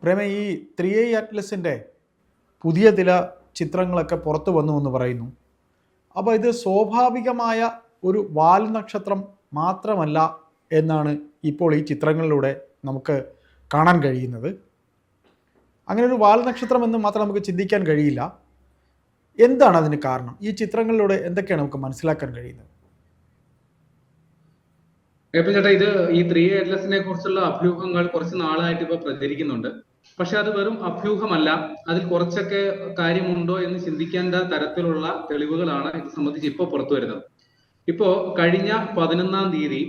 പ്രേമ, ഈ 3i അറ്റ്ലസിൻ്റെ പുതിയ ചില ചിത്രങ്ങളൊക്കെ പുറത്തു വന്നു എന്ന് പറയുന്നു. അപ്പോൾ ഇത് സ്വാഭാവികമായ ഒരു വാൽ നക്ഷത്രം മാത്രമല്ല എന്നാണ് ഇപ്പോൾ ഈ ചിത്രങ്ങളിലൂടെ നമുക്ക് കാണാൻ കഴിയുന്നത്. അങ്ങനെ ഒരു വാൽ നക്ഷത്രം എന്ന് മാത്രം നമുക്ക് ചിന്തിക്കാൻ കഴിയില്ല. എന്താണ് അതിന് കാരണം? ഈ ചിത്രങ്ങളിലൂടെ എന്തൊക്കെയാണ് നമുക്ക് മനസ്സിലാക്കാൻ കഴിയുന്നത്? ചേട്ടാ, ഇത് ഈ 3i അറ്റ്ലസിനെ കുറിച്ചുള്ള അഭ്യൂഹങ്ങൾ കുറച്ച് നാളായിട്ട് ഇപ്പൊ പ്രചരിക്കുന്നുണ്ട്. പക്ഷെ അത് വെറും അഭ്യൂഹമല്ല, അതിൽ കുറച്ചൊക്കെ കാര്യമുണ്ടോ എന്ന് ചിന്തിക്കേണ്ട തരത്തിലുള്ള തെളിവുകളാണ് ഇത് സംബന്ധിച്ച് ഇപ്പോൾ പുറത്തു വരുന്നത്. ഇപ്പോ കഴിഞ്ഞ 11-ാം തീയതി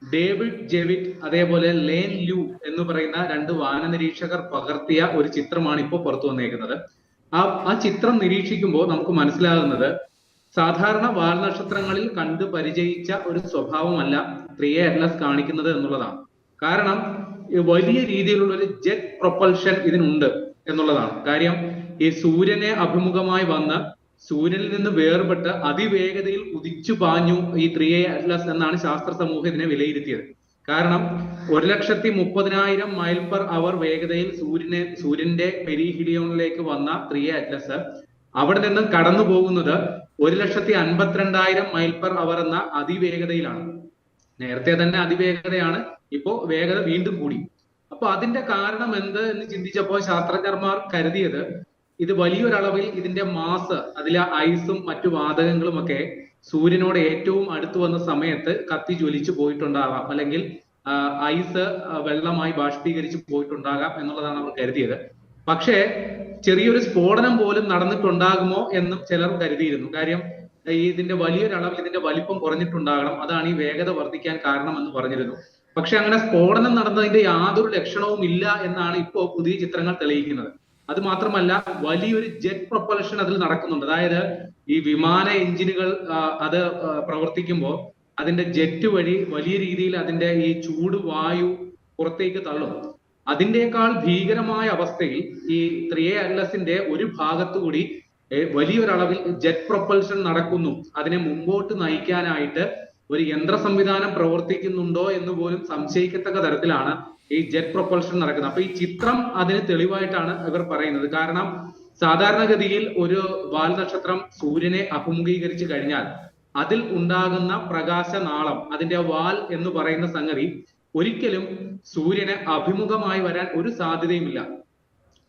ഡേവിഡ് ജെവിറ്റ് അതേപോലെ ലേൻ ലൂ എന്ന് പറയുന്ന രണ്ട് വാന നിരീക്ഷകർ പകർത്തിയ ഒരു ചിത്രമാണ് ഇപ്പോൾ പുറത്തു വന്നേക്കുന്നത്. ആ ചിത്രം നിരീക്ഷിക്കുമ്പോൾ നമുക്ക് മനസ്സിലാകുന്നത് സാധാരണ വാൽ നക്ഷത്രങ്ങളിൽ കണ്ടു പരിചയിച്ച ഒരു സ്വഭാവമല്ല 3i അറ്റ്ലസ് കാണിക്കുന്നത് എന്നുള്ളതാണ്. കാരണം വലിയ രീതിയിലുള്ള ഒരു ജെറ്റ് പ്രൊപ്പൽഷൻ ഇതിനുണ്ട് എന്നുള്ളതാണ് കാര്യം. ഈ സൂര്യനെ അഭിമുഖമായി വന്ന് സൂര്യനിൽ നിന്ന് വേർപെട്ട് അതിവേഗതയിൽ കുതിച്ചു പാഞ്ഞു ഈ 3i അറ്റ്ലസ് എന്നാണ് ശാസ്ത്ര സമൂഹം ഇതിനെ വിലയിരുത്തിയത്. കാരണം 1,30,000 മൈൽ പെർ അവർ വേഗതയിൽ സൂര്യന്റെ പെരിഹീലിയോണിലേക്ക് വന്ന 3i അറ്റ്ലസ് അവിടെ നിന്ന് കടന്നു പോകുന്നത് 1,52,000 മൈൽ പെർ അവർ എന്ന അതിവേഗതയിലാണ്. നേരത്തെ തന്നെ അതിവേഗതയാണ്, ഇപ്പോ വേഗത വീണ്ടും കൂടി. അപ്പൊ അതിന്റെ കാരണം എന്ത് എന്ന് ചിന്തിച്ചപ്പോൾ ശാസ്ത്രജ്ഞന്മാർ കരുതിയത് ഇത് വലിയൊരളവിൽ ഇതിന്റെ മാസ്, അതിലെ ഐസും മറ്റു വാതകങ്ങളും ഒക്കെ സൂര്യനോട് ഏറ്റവും അടുത്ത് വന്ന സമയത്ത് കത്തി ജ്വലിച്ചു പോയിട്ടുണ്ടാകാം, അല്ലെങ്കിൽ ഐസ് വെള്ളമായി ബാഷ്പീകരിച്ച് പോയിട്ടുണ്ടാകാം എന്നുള്ളതാണ് അവർ കരുതിയത്. പക്ഷേ ചെറിയൊരു സ്ഫോടനം പോലും നടന്നിട്ടുണ്ടാകുമോ എന്നും ചിലർ കരുതിയിരുന്നു. കാര്യം ഇതിന്റെ വലിയൊരളവിൽ ഇതിന്റെ വലിപ്പം കുറഞ്ഞിട്ടുണ്ടാകണം, അതാണ് ഈ വേഗത വർദ്ധിക്കാൻ കാരണമെന്ന് പറഞ്ഞിരുന്നു. പക്ഷെ അങ്ങനെ സ്ഫോടനം നടന്നതിന്റെ യാതൊരു ലക്ഷണവും ഇല്ല എന്നാണ് ഇപ്പോൾ പുതിയ ചിത്രങ്ങൾ തെളിയിക്കുന്നത്. അത് മാത്രമല്ല, വലിയൊരു ജെറ്റ് പ്രൊപ്പൽഷൻ അതിൽ നടക്കുന്നുണ്ട്. അതായത് ഈ വിമാന എഞ്ചിനുകൾ അത് പ്രവർത്തിക്കുമ്പോൾ അതിന്റെ ജെറ്റ് വഴി വലിയ രീതിയിൽ അതിന്റെ ഈ ചൂട് വായു പുറത്തേക്ക് തള്ളും. അതിൻ്റെക്കാൾ ഭീകരമായ അവസ്ഥയിൽ ഈ 3i അറ്റ്ലസിന്റെ ഒരു ഭാഗത്തുകൂടി വലിയൊരളവിൽ ജെറ്റ് പ്രൊപ്പൽഷൻ നടക്കുന്നു. അതിനെ മുമ്പോട്ട് നയിക്കാനായിട്ട് ഒരു യന്ത്ര സംവിധാനം പ്രവർത്തിക്കുന്നുണ്ടോ എന്ന് പോലും സംശയിക്കത്തക്ക തരത്തിലാണ് ഈ ജെറ്റ് പ്രൊപ്പൽഷൻ നടക്കുന്നത്. അപ്പൊ ഈ ചിത്രം അതിന് തെളിവായിട്ടാണ് ഇവർ പറയുന്നത്. കാരണം സാധാരണഗതിയിൽ ഒരു വാൽ നക്ഷത്രം സൂര്യനെ അഭിമുഖീകരിച്ചു കഴിഞ്ഞാൽ അതിൽ ഉണ്ടാകുന്ന പ്രകാശനാളം, അതിന്റെ വാൽ എന്ന് പറയുന്ന സംഗതി ഒരിക്കലും സൂര്യന് അഭിമുഖമായി വരാൻ ഒരു സാധ്യതയുമില്ല.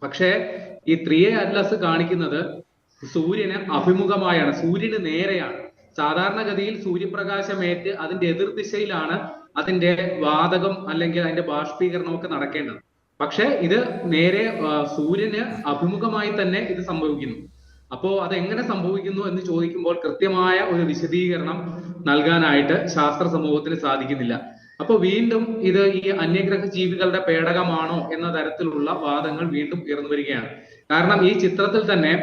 പക്ഷേ ഈ 3i അറ്റ്ലസ് കാണിക്കുന്നത് സൂര്യന് അഭിമുഖമായാണ്, സൂര്യന് നേരെയാണ്. സാധാരണഗതിയിൽ സൂര്യപ്രകാശമേറ്റ് അതിന്റെ എതിർദിശയിലാണ് അതിന്റെ വാതകം അല്ലെങ്കിൽ അതിന്റെ ബാഷ്പീകരണം ഒക്കെ നടക്കേണ്ടത്. പക്ഷെ ഇത് നേരെ സൂര്യന് അഭിമുഖമായി തന്നെ ഇത് സംഭവിക്കുന്നു. അപ്പോ അതെങ്ങനെ സംഭവിക്കുന്നു എന്ന് ചോദിക്കുമ്പോൾ കൃത്യമായ ഒരു വിശദീകരണം നൽകാനായിട്ട് ശാസ്ത്ര സമൂഹത്തിന് സാധിക്കുന്നില്ല. അപ്പൊ വീണ്ടും ഇത് ഈ അന്യഗ്രഹ ജീവികളുടെ പേടകമാണോ എന്ന തരത്തിലുള്ള വാദങ്ങൾ വീണ്ടും ഉയർന്നു വരികയാണ്. കാരണം ഈ ചിത്രത്തിൽ തന്നെ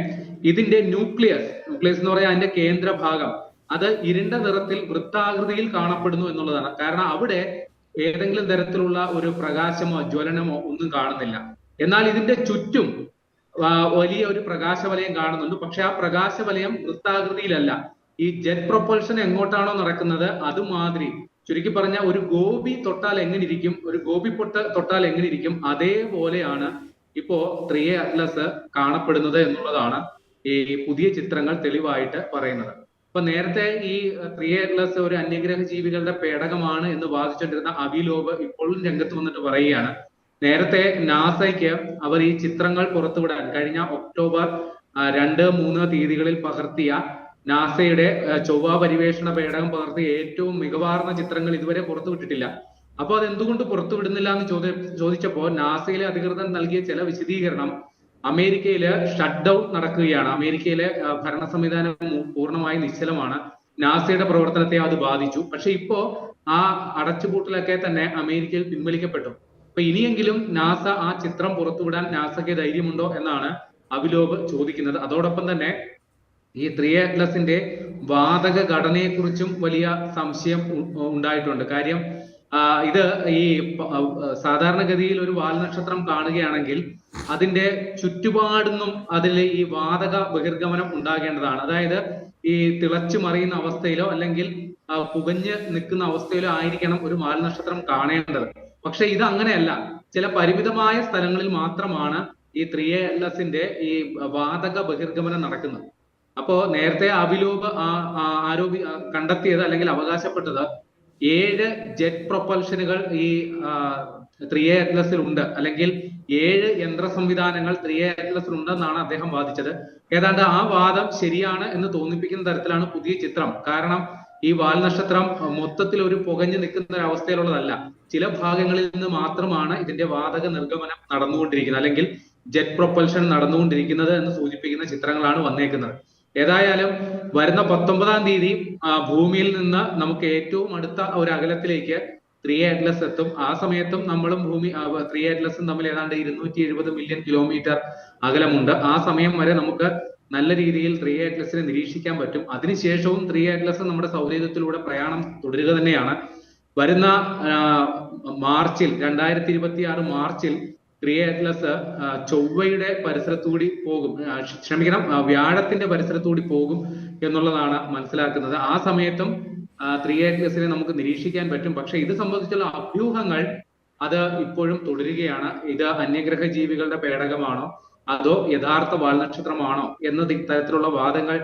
ഇതിന്റെ ന്യൂക്ലിയസ് എന്ന് പറയാൻ അതിന്റെ കേന്ദ്ര ഭാഗം അത് ഇരുണ്ട നിറത്തിൽ വൃത്താകൃതിയിൽ കാണപ്പെടുന്നു എന്നുള്ളതാണ്. കാരണം അവിടെ ഏതെങ്കിലും തരത്തിലുള്ള ഒരു പ്രകാശമോ ജ്വലനമോ ഒന്നും കാണുന്നില്ല. എന്നാൽ ഇതിന്റെ ചുറ്റും വലിയ ഒരു പ്രകാശവലയം കാണുന്നുണ്ട്. പക്ഷെ ആ പ്രകാശവലയം വൃത്താകൃതിയിലല്ല. ഈ ജെറ്റ് പ്രൊപ്പൽഷൻ എങ്ങോട്ടാണോ നടക്കുന്നത് അതുമാതിരി, ചുരുക്കി പറഞ്ഞ ഒരു ഗോപി തൊട്ടാൽ എങ്ങനെ ഇരിക്കും, ഒരു ഗോപി പൊട്ട് തൊട്ടാൽ എങ്ങനെ ഇരിക്കും, അതേപോലെയാണ് ഇപ്പോ 3i അറ്റ്ലസ് കാണപ്പെടുന്നത് എന്നുള്ളതാണ് ഈ പുതിയ ചിത്രങ്ങൾ തെളിവായിട്ട് പറയുന്നത്. ഇപ്പൊ നേരത്തെ ഈ 3i അറ്റ്ലസ് ഒരു അന്യഗ്രഹ ജീവികളുടെ പേടകമാണ് എന്ന് വാദിച്ചുകൊണ്ടിരുന്ന അവിലോബ് ഇപ്പോഴും രംഗത്ത് വന്നിട്ട് പറയുകയാണ്. നേരത്തെ നാസയ്ക്ക് അവർ ഈ ചിത്രങ്ങൾ പുറത്തുവിടാൻ കഴിഞ്ഞ ഒക്ടോബർ 2, 3 തീയതികളിൽ പകർത്തിയ നാസയുടെ ചൊവ്വ പരിവേഷണ പേടകം പകർത്തിയ ഏറ്റവും മികവാർന്ന ചിത്രങ്ങൾ ഇതുവരെ പുറത്തുവിട്ടിട്ടില്ല. അപ്പൊ അത് എന്തുകൊണ്ട് പുറത്തുവിടുന്നില്ല എന്ന് ചോദിച്ചപ്പോൾ നാസയിലെ അധികൃതർ നൽകിയ ചില വിശദീകരണം അമേരിക്കയില് ഷട്ട് ഡൗൺ നടക്കുകയാണ്, അമേരിക്കയിലെ ഭരണ സംവിധാനം പൂർണ്ണമായി നിശ്ചലമാണ്, നാസയുടെ പ്രവർത്തനത്തെ അത് ബാധിച്ചു. പക്ഷെ ഇപ്പോ ആ അടച്ചുപൂട്ടലൊക്കെ തന്നെ അമേരിക്കയിൽ പിൻവലിക്കപ്പെട്ടു. അപ്പൊ ഇനിയെങ്കിലും നാസ ആ ചിത്രം പുറത്തുവിടാൻ നാസയ്ക്ക് ധൈര്യമുണ്ടോ എന്നാണ് അവിലോബ് ചോദിക്കുന്നത്. അതോടൊപ്പം തന്നെ ഈ 3i അറ്റ്ലസിന്റെ വാതക ഘടനയെക്കുറിച്ചും വലിയ സംശയം ഉണ്ടായിട്ടുണ്ട്. കാര്യം ഇത് ഈ സാധാരണഗതിയിൽ ഒരു വാൽ നക്ഷത്രം കാണുകയാണെങ്കിൽ അതിന്റെ ചുറ്റുപാടുന്നും അതിൽ ഈ വാതക ബഹിർഗമനം ഉണ്ടാകേണ്ടതാണ്. അതായത് ഈ തിളച്ചു മറിയുന്ന അവസ്ഥയിലോ അല്ലെങ്കിൽ പുകഞ്ഞ് നിൽക്കുന്ന അവസ്ഥയിലോ ആയിരിക്കണം ഒരു വാൽ നക്ഷത്രം കാണേണ്ടത്. പക്ഷെ ഇത് അങ്ങനെയല്ല. ചില പരിമിതമായ സ്ഥലങ്ങളിൽ മാത്രമാണ് ഈ 3A ഈ വാതക ബഹിർഗമനം നടക്കുന്നത്. അപ്പോ നേരത്തെ കണ്ടെത്തിയത് അല്ലെങ്കിൽ അവകാശപ്പെട്ടത് 7 ജെറ്റ് പ്രൊപ്പൽഷനുകൾ ഈ 3A ഉണ്ട്, അല്ലെങ്കിൽ 7 യന്ത്ര സംവിധാനങ്ങൾ 3A ഉണ്ടെന്നാണ് അദ്ദേഹം വാദിച്ചത്. ഏതാണ്ട് ആ വാദം ശരിയാണ് എന്ന് തോന്നിപ്പിക്കുന്ന തരത്തിലാണ് പുതിയ ചിത്രം. കാരണം ഈ വാൽനക്ഷത്രം മൊത്തത്തിൽ ഒരു പുകഞ്ഞു നിൽക്കുന്ന ഒരു അവസ്ഥയിലുള്ളതല്ല. ചില ഭാഗങ്ങളിൽ നിന്ന് മാത്രമാണ് ഇതിന്റെ വാതക നിർഗമനം നടന്നുകൊണ്ടിരിക്കുന്നത്, അല്ലെങ്കിൽ ജെറ്റ് പ്രൊപ്പൽഷൻ നടന്നുകൊണ്ടിരിക്കുന്നത് എന്ന് സൂചിപ്പിക്കുന്ന ചിത്രങ്ങളാണ് വന്നേക്കുന്നത്. ഏതായാലും വരുന്ന 19-ാം തീയതി ഭൂമിയിൽ നിന്ന് നമുക്ക് ഏറ്റവും അടുത്ത ഒരു അകലത്തിലേക്ക് 3A എത്തും. ആ സമയത്തും നമ്മളും 3A തമ്മിൽ ഏതാണ്ട് 270 മില്യൺ കിലോമീറ്റർ അകലമുണ്ട്. ആ സമയം വരെ നമുക്ക് നല്ല രീതിയിൽ 3A നിരീക്ഷിക്കാൻ പറ്റും. അതിനുശേഷവും 3A നമ്മുടെ സൗരയൂഥത്തിലൂടെ പ്രയാണം തുടരുക തന്നെയാണ്. വരുന്ന മാർച്ചിൽ 2026 മാർച്ചിൽ 3A ചൊവ്വയുടെ പരിസരത്തുകൂടി പോകും, ക്ഷമിക്കണം, വ്യാഴത്തിന്റെ പരിസരത്തുകൂടി പോകും എന്നുള്ളതാണ് മനസ്സിലാക്കുന്നത്. ആ സമയത്തും 3A നമുക്ക് നിരീക്ഷിക്കാൻ പറ്റും. പക്ഷെ ഇത് സംബന്ധിച്ചുള്ള അഭ്യൂഹങ്ങൾ അത് ഇപ്പോഴും തുടരുകയാണ്. ഇത് അന്യഗ്രഹ ജീവികളുടെ പേടകമാണോ അതോ യഥാർത്ഥ വാൽനക്ഷത്രമാണോ എന്ന തരത്തിലുള്ള വാദങ്ങൾ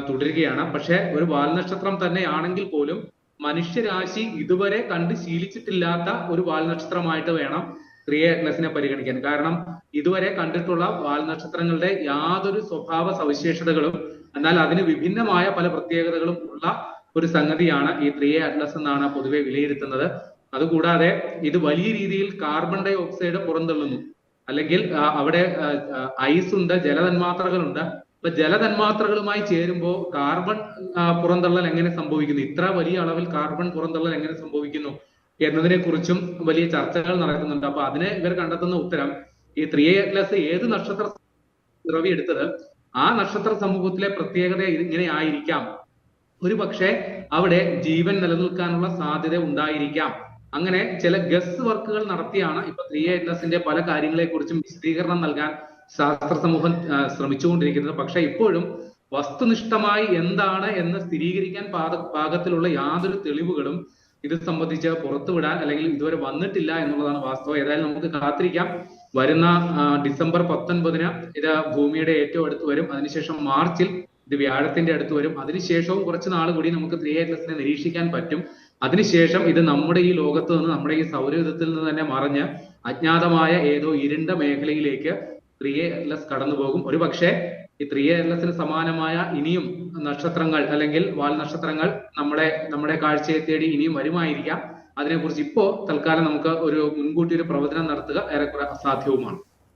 തുടരുകയാണ്. പക്ഷെ ഒരു വാൽനക്ഷത്രം തന്നെയാണെങ്കിൽ പോലും മനുഷ്യരാശി ഇതുവരെ കണ്ട് ശീലിച്ചിട്ടില്ലാത്ത ഒരു വാൽനക്ഷത്രമായിട്ട് വേണം 3A പരിഗണിക്കാൻ. കാരണം ഇതുവരെ കണ്ടിട്ടുള്ള വാൽനക്ഷത്രങ്ങളുടെ യാതൊരു സ്വഭാവ സവിശേഷതകളും എന്നാൽ അതിന് വിഭിന്നമായ പല പ്രത്യേകതകളും ഉള്ള ഒരു സംഗതിയാണ് ഈ 3A എന്നാണ് പൊതുവെ വിലയിരുത്തുന്നത്. അതുകൂടാതെ ഇത് വലിയ രീതിയിൽ കാർബൺ ഡൈ ഓക്സൈഡ് പുറന്തള്ളുന്നു, അല്ലെങ്കിൽ അവിടെ ഐസ് ഉണ്ട്, ജലതന്മാത്രകളുണ്ട്. അപ്പൊ ജലതന്മാത്രകളുമായി ചേരുമ്പോൾ കാർബൺ പുറന്തള്ളൽ എങ്ങനെ സംഭവിക്കുന്നു, ഇത്ര വലിയ അളവിൽ കാർബൺ പുറന്തള്ളൽ എങ്ങനെ സംഭവിക്കുന്നു എന്നതിനെ കുറിച്ചും വലിയ ചർച്ചകൾ നടക്കുന്നുണ്ട്. അപ്പൊ അതിന് ഇവർ കണ്ടെത്തുന്ന ഉത്തരം ഈ 3A ഏത് നക്ഷത്ര പിറവിയെടുത്തത് ആ നക്ഷത്ര സമൂഹത്തിലെ പ്രത്യേകത ഇങ്ങനെ ആയിരിക്കാം. ഒരു പക്ഷേ അവിടെ ജീവൻ നിലനിൽക്കാനുള്ള സാധ്യത ഉണ്ടായിരിക്കാം. അങ്ങനെ ചില ഗസ് വർക്കുകൾ നടത്തിയാണ് ഇപ്പൊ 3A പല കാര്യങ്ങളെ കുറിച്ചും വിശദീകരണം നൽകാൻ ശാസ്ത്ര സമൂഹം ശ്രമിച്ചുകൊണ്ടിരിക്കുന്നത്. പക്ഷെ ഇപ്പോഴും വസ്തുനിഷ്ഠമായി എന്താണ് എന്ന് സ്ഥിരീകരിക്കാൻ പാകത്തിലുള്ള യാതൊരു തെളിവുകളും ഇത് സംബന്ധിച്ച് പുറത്തുവിടാൻ അല്ലെങ്കിൽ ഇതുവരെ വന്നിട്ടില്ല എന്നുള്ളതാണ് വാസ്തവം. ഏതായാലും നമുക്ക് കാത്തിരിക്കാം. വരുന്ന ഡിസംബർ 19-ന് ഇത് ഭൂമിയുടെ ഏറ്റവും അടുത്ത് വരും. അതിനുശേഷം മാർച്ചിൽ ഇത് വ്യാഴത്തിന്റെ അടുത്ത് വരും. അതിനുശേഷവും കുറച്ച് നാൾ കൂടി നമുക്ക് 3A നിരീക്ഷിക്കാൻ പറ്റും. അതിനുശേഷം ഇത് നമ്മുടെ ഈ ലോകത്ത് നിന്ന്, നമ്മുടെ ഈ സൗരയൂഥത്തിൽ നിന്ന് തന്നെ മറഞ്ഞ് അജ്ഞാതമായ ഏതോ ഇരുണ്ട മേഖലയിലേക്ക് 3A കടന്നു പോകും. ഒരു പക്ഷേ ഈ 3A സമാനമായ ഇനിയും നക്ഷത്രങ്ങൾ അല്ലെങ്കിൽ വാൽ നക്ഷത്രങ്ങൾ നമ്മുടെ കാഴ്ചയെ തേടി ഇനിയും വരുമായിരിക്കാം. അതിനെക്കുറിച്ച് ഇപ്പോ തൽക്കാലം നമുക്ക് ഒരു മുൻകൂട്ടി ഒരു പ്രവചനം നടത്തുക ഏറെക്കുറെ അസാധ്യവുമാണ്.